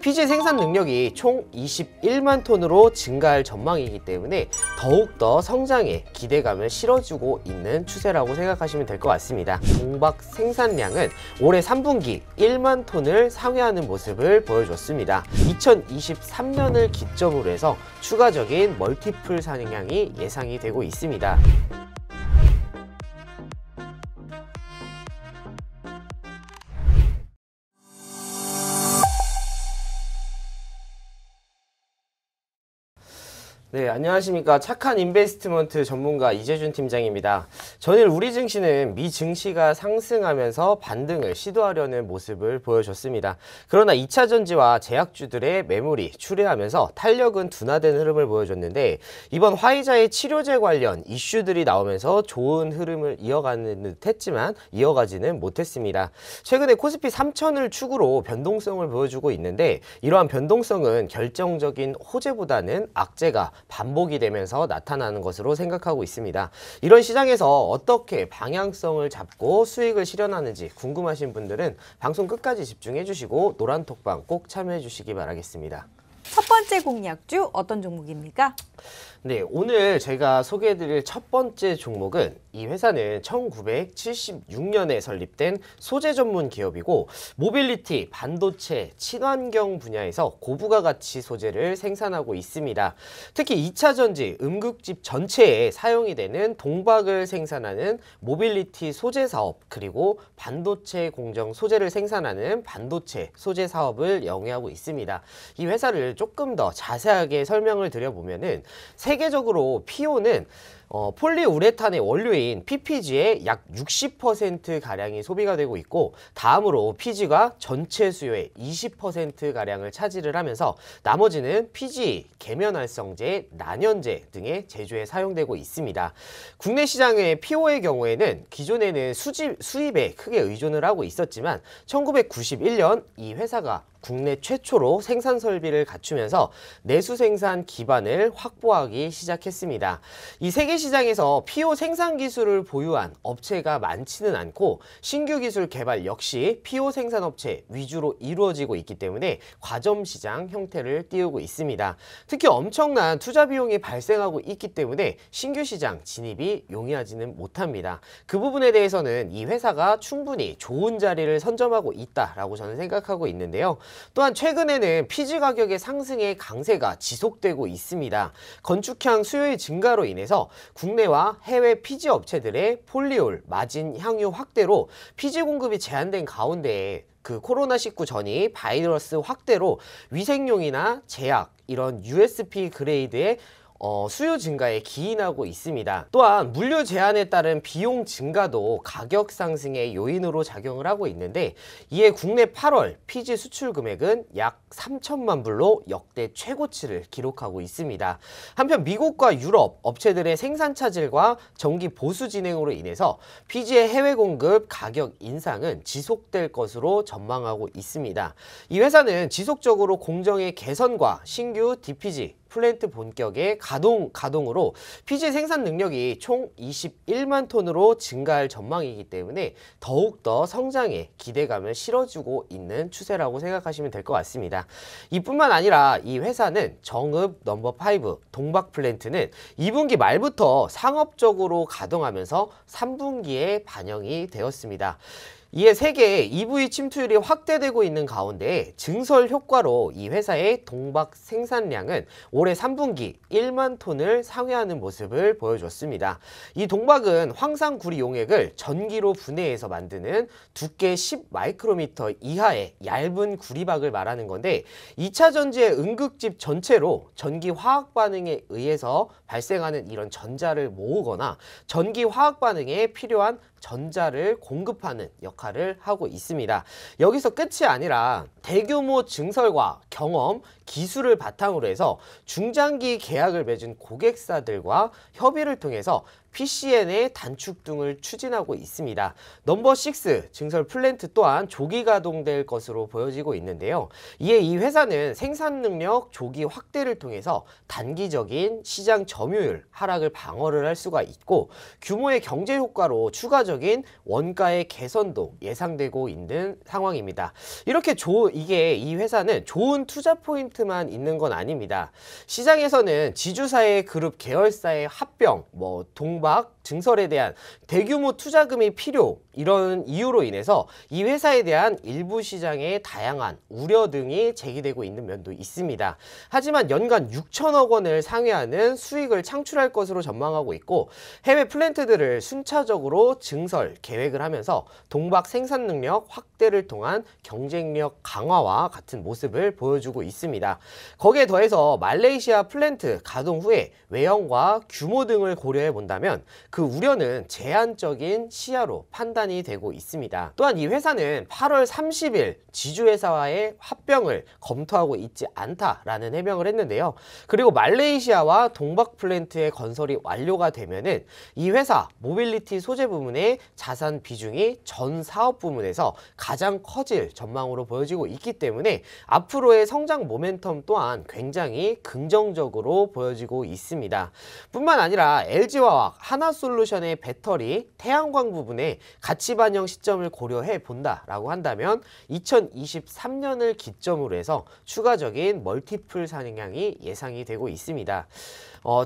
피지 생산 능력이 총 21만 톤으로 증가할 전망이기 때문에 더욱더 성장에 기대감을 실어주고 있는 추세라고 생각하시면 될 것 같습니다. 동박 생산량은 올해 3분기 1만 톤을 상회하는 모습을 보여줬습니다. 2023년을 기점으로 해서 추가적인 멀티플 산량이 예상이 되고 있습니다. 네, 안녕하십니까. 착한 인베스트먼트 전문가 이재준 팀장입니다. 전일 우리 증시는 미 증시가 상승하면서 반등을 시도하려는 모습을 보여줬습니다. 그러나 2차 전지와 제약주들의 매물이 출회하면서 탄력은 둔화된 흐름을 보여줬는데, 이번 화이자의 치료제 관련 이슈들이 나오면서 좋은 흐름을 이어가는 듯 했지만 이어가지는 못했습니다. 최근에 코스피 3000을 축으로 변동성을 보여주고 있는데, 이러한 변동성은 결정적인 호재보다는 악재가 반복이 되면서 나타나는 것으로 생각하고 있습니다. 이런 시장에서 어떻게 방향성을 잡고 수익을 실현하는지 궁금하신 분들은 방송 끝까지 집중해 주시고 노란톡방 꼭 참여해 주시기 바라겠습니다. 첫 번째 공략주 어떤 종목입니까? 네, 오늘 제가 소개해드릴 첫 번째 종목은, 이 회사는 1976년에 설립된 소재 전문 기업이고 모빌리티, 반도체, 친환경 분야에서 고부가 가치 소재를 생산하고 있습니다. 특히 2차 전지, 음극집 전체에 사용이 되는 동박을 생산하는 모빌리티 소재 사업, 그리고 반도체 공정 소재를 생산하는 반도체 소재 사업을 영위하고 있습니다. 이 회사를 조금 더 자세하게 설명을 드려보면은, 세계적으로 PO는 폴리우레탄의 원료인 PPG의 약 60%가량이 소비가 되고 있고, 다음으로 PG가 전체 수요의 20%가량을 차지를 하면서 나머지는 PG, 계면활성제, 난연제 등의 제조에 사용되고 있습니다. 국내 시장의 PO의 경우에는 기존에는 수입에 크게 의존을 하고 있었지만 1991년 이 회사가 국내 최초로 생산 설비를 갖추면서 내수 생산 기반을 확보하기 시작했습니다. 이 세계 시장에서 PO 생산 기술을 보유한 업체가 많지는 않고, 신규 기술 개발 역시 PO 생산 업체 위주로 이루어지고 있기 때문에 과점 시장 형태를 띄우고 있습니다. 특히 엄청난 투자 비용이 발생하고 있기 때문에 신규 시장 진입이 용이하지는 못합니다. 그 부분에 대해서는 이 회사가 충분히 좋은 자리를 선점하고 있다라고 저는 생각하고 있는데요. 또한 최근에는 피지 가격의 상승의 강세가 지속되고 있습니다. 건축향 수요의 증가로 인해서 국내와 해외 피지 업체들의 폴리올, 마진 향유 확대로 피지 공급이 제한된 가운데, 그 코로나19 전이 바이러스 확대로 위생용이나 제약, 이런 USP 그레이드의 수요 증가에 기인하고 있습니다. 또한 물류 제한에 따른 비용 증가도 가격 상승의 요인으로 작용을 하고 있는데, 이에 국내 8월 피지 수출 금액은 약 3천만 불로 역대 최고치를 기록하고 있습니다. 한편 미국과 유럽 업체들의 생산 차질과 정기 보수 진행으로 인해서 피지의 해외 공급 가격 인상은 지속될 것으로 전망하고 있습니다. 이 회사는 지속적으로 공정의 개선과 신규 DPG 플랜트 본격의 가동으로 피지 생산 능력이 총 21만 톤으로 증가할 전망이기 때문에 더욱더 성장에 기대감을 실어주고 있는 추세라고 생각하시면 될 것 같습니다. 이뿐만 아니라 이 회사는 정읍 넘버5 동박 플랜트는 2분기 말부터 상업적으로 가동하면서 3분기에 반영이 되었습니다. 이에 세계 EV 침투율이 확대되고 있는 가운데 증설 효과로 이 회사의 동박 생산량은 올해 3분기 1만 톤을 상회하는 모습을 보여줬습니다. 이 동박은 황산구리 용액을 전기로 분해해서 만드는 두께 10 마이크로미터 이하의 얇은 구리박을 말하는 건데, 2차 전지의 음극집 전체로 전기 화학 반응에 의해서 발생하는 이런 전자를 모으거나 전기 화학 반응에 필요한 전자를 공급하는 역할을 하고 있습니다. 여기서 끝이 아니라 대규모 증설과 경험, 기술을 바탕으로 해서 중장기 계약을 맺은 고객사들과 협의를 통해서 PCN의 단축 등을 추진하고 있습니다. 넘버 6 증설 플랜트 또한 조기 가동될 것으로 보여지고 있는데요. 이에 이 회사는 생산 능력 조기 확대를 통해서 단기적인 시장 점유율 하락을 방어를 할 수가 있고 규모의 경제 효과로 추가적인 원가의 개선도 예상되고 있는 상황입니다. 이렇게 이게 이 회사는 좋은 투자 포인트만 있는 건 아닙니다. 시장에서는 지주사의 그룹 계열사의 합병, 동박, 증설에 대한 대규모 투자금이 필요 이런 이유로 인해서 이 회사에 대한 일부 시장의 다양한 우려 등이 제기되고 있는 면도 있습니다. 하지만 연간 6천억 원을 상회하는 수익을 창출할 것으로 전망하고 있고 해외 플랜트들을 순차적으로 증설 계획을 하면서 동박 생산 능력 확대를 통한 경쟁력 강화와 같은 모습을 보여주고 있습니다. 거기에 더해서 말레이시아 플랜트 가동 후에 외형과 규모 등을 고려해 본다면 그 우려는 제한적인 시야로 판단이 되고 있습니다. 또한 이 회사는 8월 30일 지주회사와의 합병을 검토하고 있지 않다라는 해명을 했는데요. 그리고 말레이시아와 동박 플랜트의 건설이 완료가 되면은 이 회사 모빌리티 소재 부문의 자산 비중이 전 사업 부문에서 가장 커질 전망으로 보여지고 있기 때문에 앞으로의 성장 모멘텀 또한 굉장히 긍정적으로 보여지고 있습니다. 뿐만 아니라 LG화학, 하나솔루션의 배터리, 태양광 부분에 가치 반영 시점을 고려해 본다라고 한다면 2023년을 기점으로 해서 추가적인 멀티플 상향이 예상이 되고 있습니다.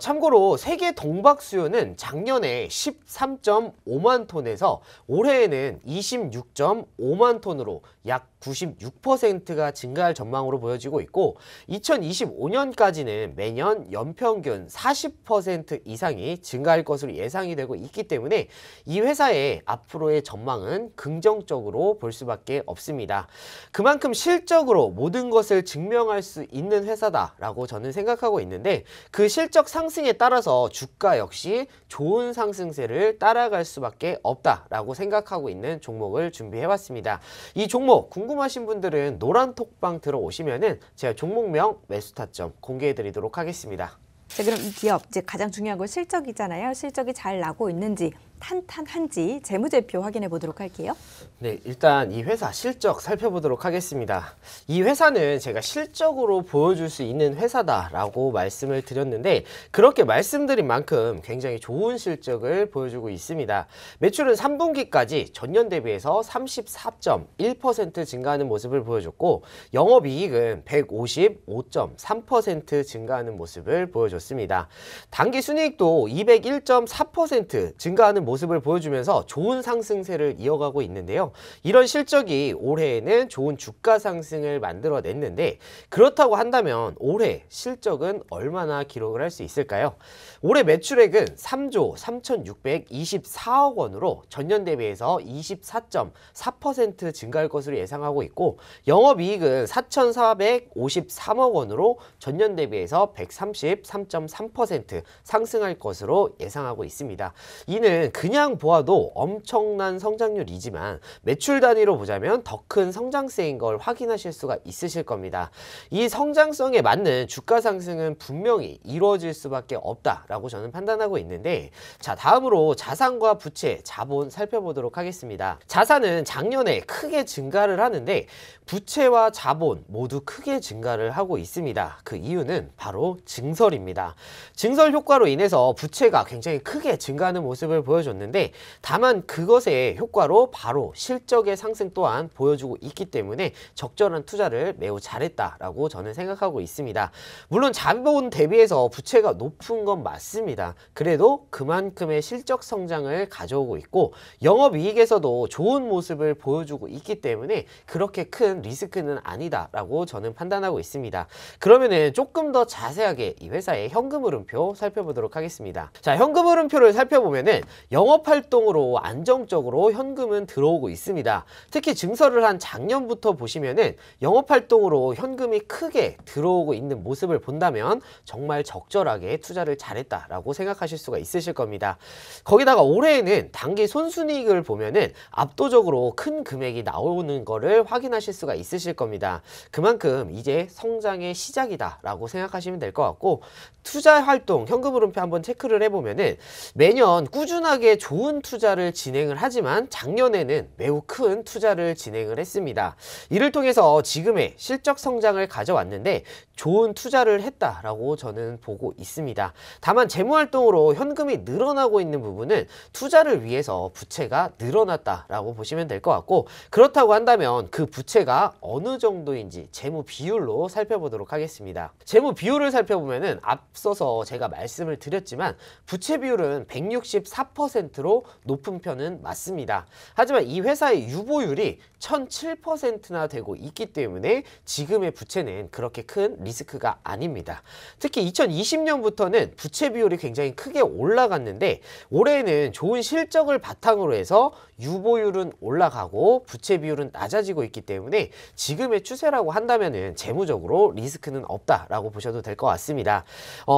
참고로 세계 동박 수요는 작년에 13.5만 톤에서 올해에는 26.5만 톤으로 약 96%가 증가할 전망으로 보여지고 있고 2025년까지는 매년 연평균 40% 이상이 증가할 것으로 예상이 되고 있기 때문에 이 회사의 앞으로의 전망은 긍정적으로 볼 수밖에 없습니다. 그만큼 실적으로 모든 것을 증명할 수 있는 회사다라고 저는 생각하고 있는데 그 실적 상승에 따라서 주가 역시 좋은 상승세를 따라갈 수밖에 없다라고 생각하고 있는 종목을 준비해봤습니다. 이 종목 궁금하신 분들은 노란 톡방 들어오시면은 제가 종목명 매수 타점 공개해드리도록 하겠습니다. 자, 그럼 이 기업 이제 가장 중요한 건 실적이잖아요. 실적이 잘 나고 있는지 탄탄한지 재무제표 확인해 보도록 할게요. 네, 일단 이 회사 실적 살펴보도록 하겠습니다. 이 회사는 제가 실적으로 보여줄 수 있는 회사다라고 말씀을 드렸는데 그렇게 말씀드린 만큼 굉장히 좋은 실적을 보여주고 있습니다. 매출은 3분기까지 전년 대비해서 34.1% 증가하는 모습을 보여줬고 영업이익은 155.3% 증가하는 모습을 보여줬습니다. 당기순이익도 201.4% 증가하는 모습을 보여주면서 좋은 상승세를 이어가고 있는데요. 이런 실적이 올해에는 좋은 주가 상승을 만들어냈는데 그렇다고 한다면 올해 실적은 얼마나 기록을 할 수 있을까요? 올해 매출액은 3조 3,624억 원으로 전년 대비해서 24.4% 증가할 것으로 예상하고 있고 영업이익은 4,453억 원으로 전년 대비해서 133.3% 상승할 것으로 예상하고 있습니다. 이는 그냥 보아도 엄청난 성장률이지만 매출 단위로 보자면 더 큰 성장세인 걸 확인하실 수가 있으실 겁니다. 이 성장성에 맞는 주가 상승은 분명히 이루어질 수밖에 없다라고 저는 판단하고 있는데 자, 다음으로 자산과 부채, 자본 살펴보도록 하겠습니다. 자산은 작년에 크게 증가를 하는데 부채와 자본 모두 크게 증가를 하고 있습니다. 그 이유는 바로 증설입니다. 증설 효과로 인해서 부채가 굉장히 크게 증가하는 모습을 보여줬는데 다만 그것의 효과로 바로 실적의 상승 또한 보여주고 있기 때문에 적절한 투자를 매우 잘했다라고 저는 생각하고 있습니다. 물론 자본 대비해서 부채가 높은 건 맞습니다. 그래도 그만큼의 실적 성장을 가져오고 있고 영업이익에서도 좋은 모습을 보여주고 있기 때문에 그렇게 큰 리스크는 아니다라고 저는 판단하고 있습니다. 그러면은 조금 더 자세하게 이 회사의 현금 흐름표 살펴보도록 하겠습니다. 자, 현금 흐름표를 살펴보면은 영업활동으로 안정적으로 현금은 들어오고 있습니다. 특히 증설을 한 작년부터 보시면은 영업활동으로 현금이 크게 들어오고 있는 모습을 본다면 정말 적절하게 투자를 잘했다라고 생각하실 수가 있으실 겁니다. 거기다가 올해에는 단기 손순이익을 보면은 압도적으로 큰 금액이 나오는 거를 확인하실 수가 있으실 겁니다. 그만큼 이제 성장의 시작이다라고 생각하시면 될 것 같고, 투자 활동 현금 흐름표 한번 체크를 해보면은 매년 꾸준하게 좋은 투자를 진행을 하지만 작년에는 매우 큰 투자를 진행을 했습니다. 이를 통해서 지금의 실적 성장을 가져왔는데 좋은 투자를 했다라고 저는 보고 있습니다. 다만 재무활동으로 현금이 늘어나고 있는 부분은 투자를 위해서 부채가 늘어났다라고 보시면 될 것 같고, 그렇다고 한다면 그 부채가 어느 정도인지 재무 비율로 살펴보도록 하겠습니다. 재무 비율을 살펴보면은 앞서서 제가 말씀을 드렸지만 부채 비율은 164%로 높은 편은 맞습니다. 하지만 이 회사의 유보율이 1007%나 되고 있기 때문에 지금의 부채는 그렇게 큰 리스크가 아닙니다. 특히 2020년부터는 부채 비율이 굉장히 크게 올라갔는데 올해에는 좋은 실적을 바탕으로 해서 유보율은 올라가고 부채 비율은 낮아지고 있기 때문에 지금의 추세라고 한다면은 재무적으로 리스크는 없다라고 보셔도 될 것 같습니다.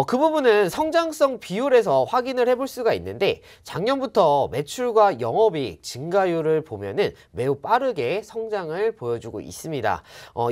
그 부분은 성장성 비율에서 확인을 해볼 수가 있는데 작년부터 매출과 영업이익 증가율을 보면은 매우 빠르게 성장을 보여주고 있습니다.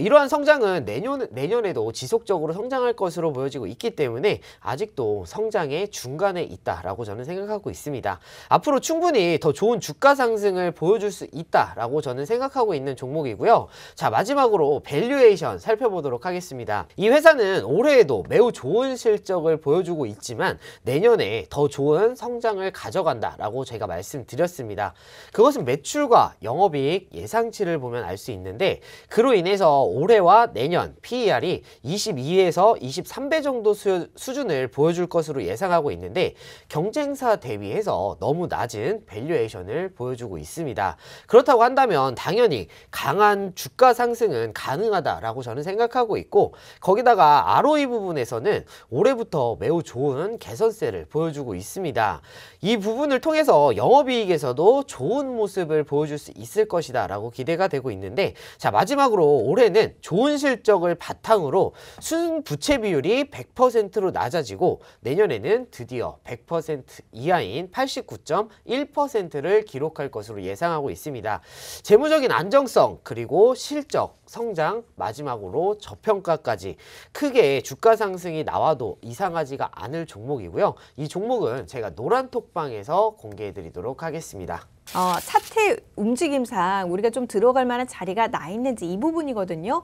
이러한 성장은 내년에도 지속적으로 성장할 것으로 보여지고 있기 때문에 아직도 성장의 중간에 있다라고 저는 생각하고 있습니다. 앞으로 충분히 더 좋은 주가 상승을 보여줄 수 있다라고 저는 생각하고 있는 종목이고요. 자, 마지막으로 밸류에이션 살펴보도록 하겠습니다. 이 회사는 올해에도 매우 좋은 실적을 보여주고 있지만 내년에 더 좋은 성장을 가져간다라고 제가 말씀드렸습니다. 그것은 매출과 영업이익 예상치를 보면 알 수 있는데 그로 인해서 올해와 내년 PER이 22에서 23배 정도 수준을 보여줄 것으로 예상하고 있는데 경쟁사 대비해서 너무 낮은 밸류에이션을 보여주고 있습니다. 그렇다고 한다면 당연히 강한 주가 상승은 가능하다라고 저는 생각하고 있고, 거기다가 ROE 부분에서는 올해부터 매우 좋은 개선세를 보여주고 있습니다. 이 부분을 통해서 영업이익에서도 좋은 모습을 보여줄 수 있을 것이다 라고 기대가 되고 있는데, 자, 마지막으로 올해는 좋은 실적을 바탕으로 순부채 비율이 100%로 낮아지고 내년에는 드디어 100% 이하인 89.1%를 기록할 것으로 예상하고 있습니다. 재무적인 안정성 그리고 실적, 성장, 마지막으로 저평가까지 크게 주가 상승이 나와도 이상하지가 않을 종목이고요. 이 종목은 제가 노란톡방에서 공개해 드리도록 하겠습니다. 차트 움직임상 우리가 좀 들어갈 만한 자리가 나 있는지 이 부분이거든요.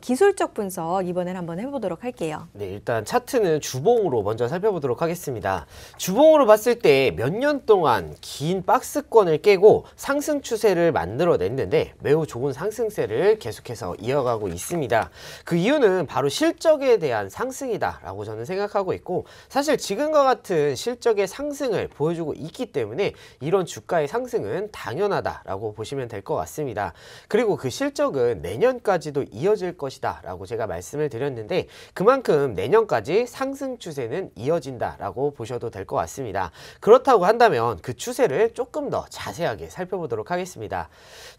기술적 분석 이번엔 한번 해보도록 할게요. 네, 일단 차트는 주봉으로 먼저 살펴보도록 하겠습니다. 주봉으로 봤을 때 몇 년 동안 긴 박스권을 깨고 상승 추세를 만들어냈는데 매우 좋은 상승세를 계속해서 이어가고 있습니다. 그 이유는 바로 실적에 대한 상승이다 라고 저는 생각하고 있고, 사실 지금과 같은 실적의 상승을 보여주고 있기 때문에 이런 주가의 상승은 당연하다라고 보시면 될 것 같습니다. 그리고 그 실적은 내년까지도 이어질 것이다 라고 제가 말씀을 드렸는데 그만큼 내년까지 상승 추세는 이어진다라고 보셔도 될 것 같습니다. 그렇다고 한다면 그 추세를 조금 더 자세하게 살펴보도록 하겠습니다.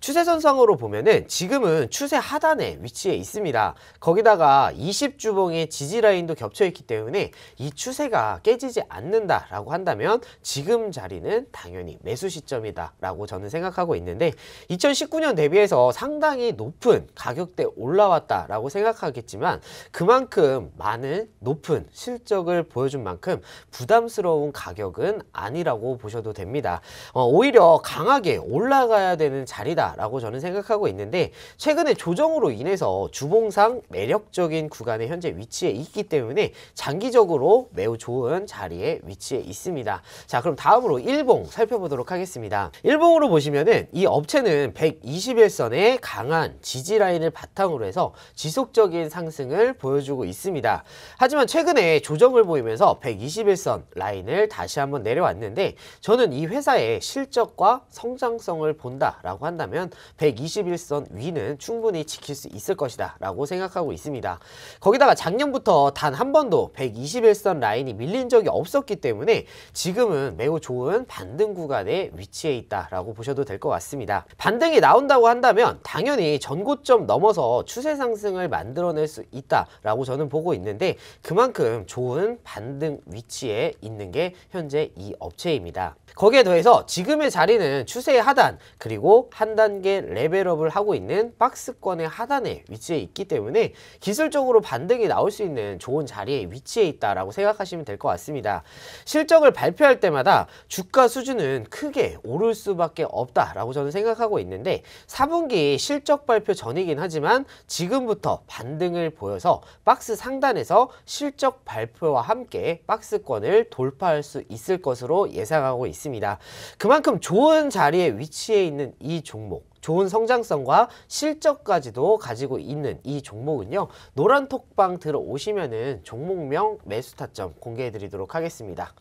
추세선상으로 보면은 지금은 추세 하단에 위치해 있습니다. 거기다가 20주봉의 지지라인도 겹쳐 있기 때문에 이 추세가 깨지지 않는다라고 한다면 지금 자리는 당연히 매수 시점이다 라고 저는 생각하고 있는데 2019년 대비해서 상당히 높은 가격대 올라왔다 라고 생각하겠지만 그만큼 많은 높은 실적을 보여준 만큼 부담스러운 가격은 아니라고 보셔도 됩니다. 오히려 강하게 올라가야 되는 자리다 라고 저는 생각하고 있는데 최근에 조정으로 인해서 주봉상 매력적인 구간에 현재 위치해 있기 때문에 장기적으로 매우 좋은 자리에 위치해 있습니다. 자, 그럼 다음으로 일봉 살펴보도록 하겠습니다. 일봉으로 보시면은 이 업체는 121선의 강한 지지 라인을 바탕으로 해서 지속적인 상승을 보여주고 있습니다. 하지만 최근에 조정을 보이면서 121선 라인을 다시 한번 내려왔는데, 저는 이 회사의 실적과 성장성을 본다라고 한다면 121선 위는 충분히 지킬 수 있을 것이다 라고 생각하고 있습니다. 거기다가 작년부터 단 한 번도 121선 라인이 밀린 적이 없었기 때문에 지금은 매우 좋은 반등 구간에 위치해 있다라고 보셔도 될 것 같습니다. 반등이 나온다고 한다면 당연히 전고점 넘어서 추세 상승을 만들어낼 수 있다라고 저는 보고 있는데, 그만큼 좋은 반등 위치에 있는 게 현재 이 업체입니다. 거기에 더해서 지금의 자리는 추세의 하단, 그리고 한 단계 레벨업을 하고 있는 박스권의 하단에 위치해 있기 때문에 기술적으로 반등이 나올 수 있는 좋은 자리에 위치해 있다라고 생각하시면 될 것 같습니다. 실적을 발표할 때마다 주가 수준은 크게 오를 수밖에 없다라고 저는 생각하고 있는데, 4분기 실적 발표 전이긴 하지만 지금부터 반등을 보여서 박스 상단에서 실적 발표와 함께 박스권을 돌파할 수 있을 것으로 예상하고 있습니다. 그만큼 좋은 자리에 위치해 있는 이 종목, 좋은 성장성과 실적까지도 가지고 있는 이 종목은요, 노란톡방 들어오시면은 종목명 매수 타점 공개해 드리도록 하겠습니다.